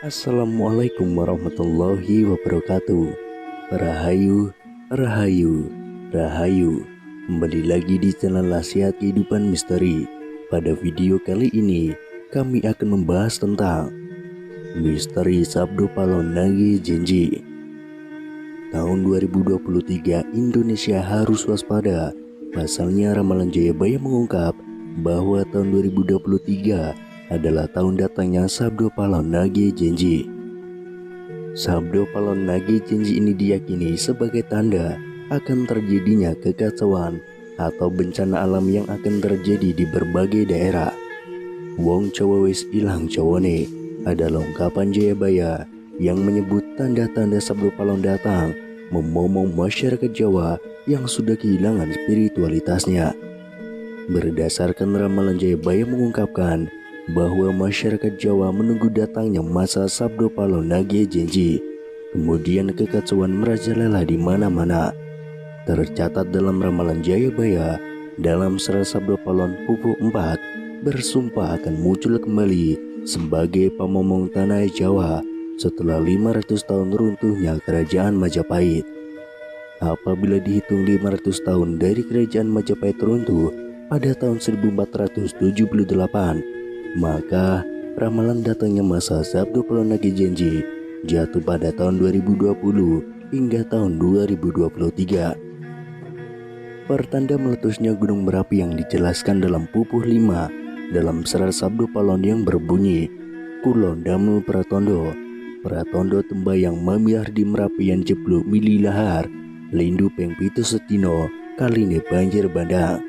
Assalamualaikum warahmatullahi wabarakatuh. Rahayu, Rahayu, Rahayu. Kembali lagi di channel Nasihat Kehidupan Misteri. Pada video kali ini kami akan membahas tentang misteri Sabdo Palon Nage Genji. Tahun 2023 Indonesia harus waspada. Pasalnya ramalan Jayabaya mengungkap bahwa tahun 2023 adalah tahun datangnya Sabdo Palon Nage Genji. Sabdo Palon Nage Genji ini diyakini sebagai tanda akan terjadinya kekacauan atau bencana alam yang akan terjadi di berbagai daerah. Wong Cowo wis ilang cowone adalah ungkapan Jayabaya yang menyebut tanda-tanda Sabdo Palon datang memomong masyarakat Jawa yang sudah kehilangan spiritualitasnya. Berdasarkan ramalan Jayabaya mengungkapkan bahwa masyarakat Jawa menunggu datangnya masa Sabdo Palon Nage Genji. Kemudian kekacauan merajalela di mana-mana. Tercatat dalam ramalan Jayabaya dalam Serat Sabdo Palon Pupuh 4 bersumpah akan muncul kembali sebagai pamomong tanah Jawa setelah 500 tahun runtuhnya kerajaan Majapahit. Apabila dihitung 500 tahun dari kerajaan Majapahit runtuh pada tahun 1478, maka ramalan datangnya masa Sabdo Palon Nage Genji jatuh pada tahun 2020 hingga tahun 2023. Pertanda meletusnya gunung berapi yang dijelaskan dalam Pupuh 5 dalam Serat Sabdo Palon yang berbunyi, Kulon Damel Pratondo, Pratondo tembayang mamiar di Merapi yang jeblok mili lahar, lindu peng pitu setino kaline banjir bandang,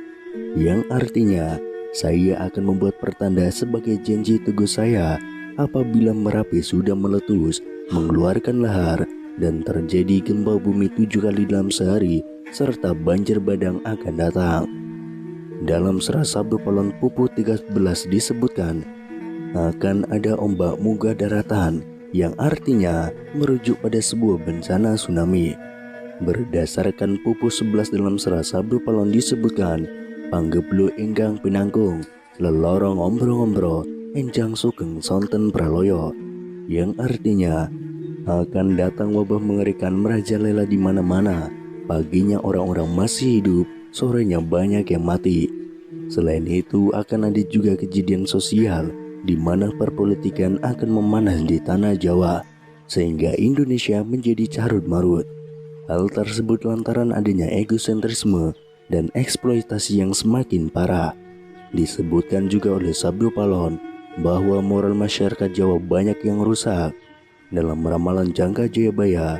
yang artinya saya akan membuat pertanda sebagai janji teguh saya apabila Merapi sudah meletus, mengeluarkan lahar, dan terjadi gempa bumi 7 kali dalam sehari, serta banjir bandang akan datang. Dalam Serat Sabdo Palon Pupuh 13 disebutkan, akan ada ombak munggah daratan, yang artinya merujuk pada sebuah bencana tsunami. Berdasarkan Pupuh 11 dalam Serat Sabdo Palon disebutkan, panggeblo ingkang pinanggung lelorong ombro-ombro enjang sugeng sonten praloyo, yang artinya akan datang wabah mengerikan merajalela di mana-mana. Paginya orang-orang masih hidup, sorenya banyak yang mati. Selain itu akan ada juga kejadian sosial di mana perpolitikan akan memanas di tanah Jawa sehingga Indonesia menjadi carut marut. Hal tersebut lantaran adanya egosentrisme dan eksploitasi yang semakin parah. Disebutkan juga oleh Sabdo Palon bahwa moral masyarakat Jawa banyak yang rusak. Dalam ramalan jangka Jayabaya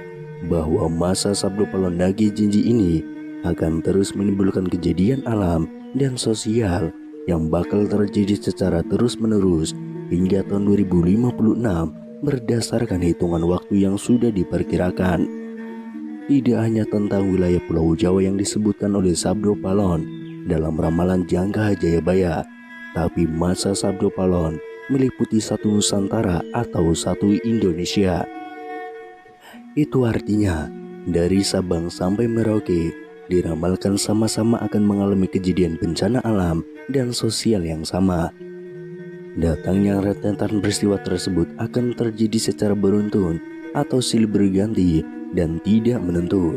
bahwa masa Sabdo Palon Nage Genji ini akan terus menimbulkan kejadian alam dan sosial yang bakal terjadi secara terus-menerus hingga tahun 2056 berdasarkan hitungan waktu yang sudah diperkirakan. Tidak hanya tentang wilayah Pulau Jawa yang disebutkan oleh Sabdo Palon dalam ramalan jangka Jayabaya, tapi masa Sabdo Palon meliputi satu Nusantara atau satu Indonesia. Itu artinya dari Sabang sampai Merauke diramalkan sama-sama akan mengalami kejadian bencana alam dan sosial yang sama. Datangnya rentetan peristiwa tersebut akan terjadi secara beruntun atau silih berganti dan tidak menentu.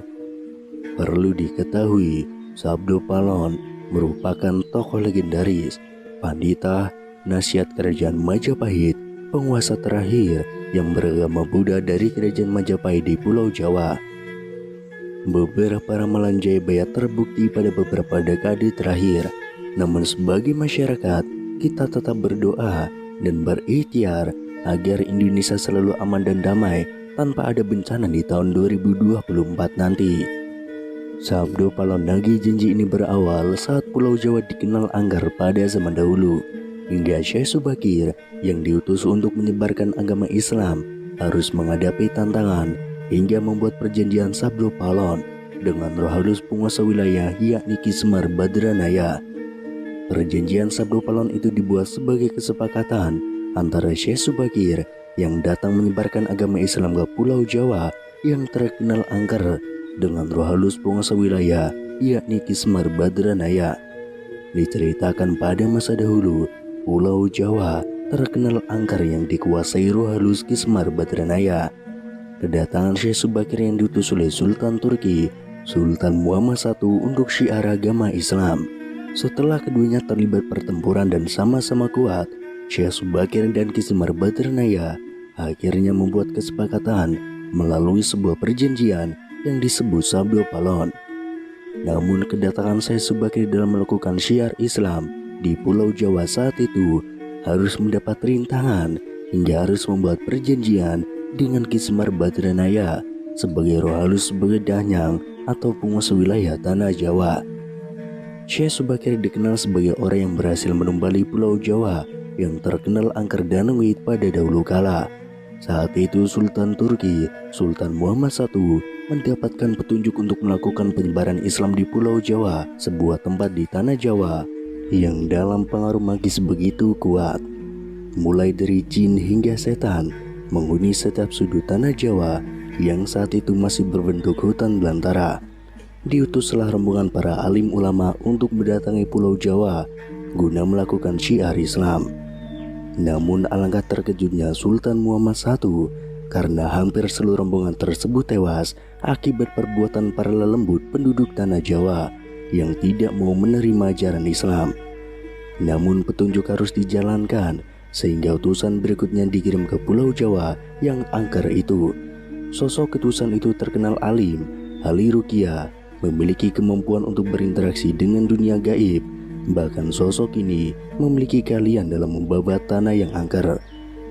Perlu diketahui, Sabdo Palon merupakan tokoh legendaris, pandita, nasihat kerajaan Majapahit, penguasa terakhir yang beragama Buddha dari kerajaan Majapahit di Pulau Jawa. Beberapa ramalan Jayabaya terbukti pada beberapa dekade terakhir. Namun sebagai masyarakat, kita tetap berdoa dan berikhtiar agar Indonesia selalu aman dan damai tanpa ada bencana di tahun 2024 nanti. Sabdo Palon Nage Genji ini berawal saat Pulau Jawa dikenal angker pada zaman dahulu, hingga Syekh Subakir yang diutus untuk menyebarkan agama Islam harus menghadapi tantangan hingga membuat perjanjian Sabdo Palon dengan roh halus penguasa wilayah yakni Ki Semar Badranaya. Perjanjian Sabdo Palon itu dibuat sebagai kesepakatan antara Syekh Subakir yang datang menyebarkan agama Islam ke Pulau Jawa yang terkenal angker dengan roh halus penguasa wilayah yakni Ki Semar Badranaya. Diceritakan pada masa dahulu, Pulau Jawa terkenal angker yang dikuasai roh halus Ki Semar Badranaya. Kedatangan Syekh Subakir yang diutus oleh Sultan Turki, Sultan Muhammad I untuk syiar agama Islam. Setelah keduanya terlibat pertempuran dan sama-sama kuat, Syekh Subakir dan Ki Semar Badranaya akhirnya membuat kesepakatan melalui sebuah perjanjian yang disebut Sabdo Palon. Namun kedatangan Syekh Subakir dalam melakukan syiar Islam di Pulau Jawa saat itu harus mendapat rintangan hingga harus membuat perjanjian dengan Ki Semar Badranaya sebagai roh halus sebagai danyang atau penguasa wilayah tanah Jawa. Syekh Subakir dikenal sebagai orang yang berhasil menumbali Pulau Jawa yang terkenal angker dan wait pada dahulu kala. Saat itu Sultan Turki, Sultan Muhammad I mendapatkan petunjuk untuk melakukan penyebaran Islam di Pulau Jawa, sebuah tempat di tanah Jawa yang dalam pengaruh magis begitu kuat. Mulai dari jin hingga setan menghuni setiap sudut tanah Jawa yang saat itu masih berbentuk hutan belantara. Diutuslah rombongan para alim ulama untuk mendatangi Pulau Jawa guna melakukan syiar Islam. Namun alangkah terkejutnya Sultan Muhammad I karena hampir seluruh rombongan tersebut tewas akibat perbuatan para lelembut penduduk tanah Jawa yang tidak mau menerima ajaran Islam. Namun petunjuk harus dijalankan sehingga utusan berikutnya dikirim ke Pulau Jawa yang angker itu. Sosok utusan itu terkenal alim, ahli ruqyah, memiliki kemampuan untuk berinteraksi dengan dunia gaib. Bahkan sosok ini memiliki keahlian dalam membabat tanah yang angker.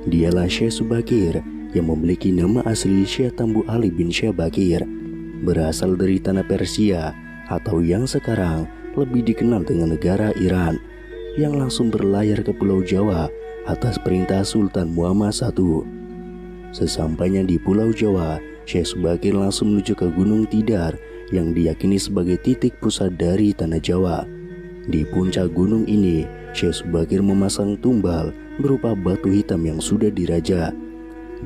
Dialah Syekh Subakir yang memiliki nama asli Syekh Tambu Ali bin Syekh Bakir, berasal dari tanah Persia atau yang sekarang lebih dikenal dengan negara Iran, yang langsung berlayar ke Pulau Jawa atas perintah Sultan Muhammad I. Sesampainya di Pulau Jawa, Syekh Subakir langsung menuju ke Gunung Tidar yang diyakini sebagai titik pusat dari tanah Jawa. Di puncak gunung ini, Syekh Subakir memasang tumbal berupa batu hitam yang sudah diraja.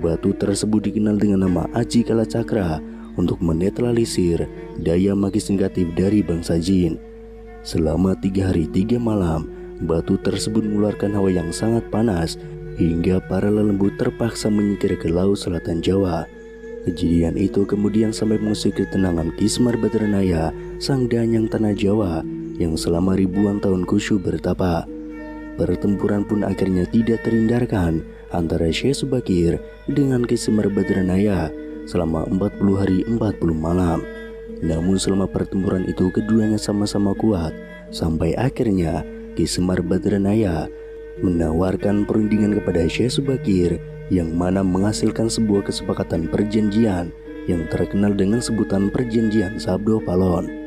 Batu tersebut dikenal dengan nama Aji Kala Cakra untuk menetralisir daya magis negatif dari bangsa jin. Selama 3 hari 3 malam, batu tersebut mengeluarkan hawa yang sangat panas hingga para lelembut terpaksa menyingkir ke Laut Selatan Jawa. Kejadian itu kemudian sampai mengusik ketenangan Ki Semar Badranaya, sang danyang tanah Jawa yang selama ribuan tahun khusyuk bertapa. Pertempuran pun akhirnya tidak terhindarkan antara Syekh Subakir dengan Ki Semar Badranaya selama 40 hari 40 malam. Namun selama pertempuran itu keduanya sama-sama kuat sampai akhirnya Ki Semar Badranaya menawarkan perundingan kepada Syekh Subakir yang mana menghasilkan sebuah kesepakatan perjanjian yang terkenal dengan sebutan Perjanjian Sabdo Palon.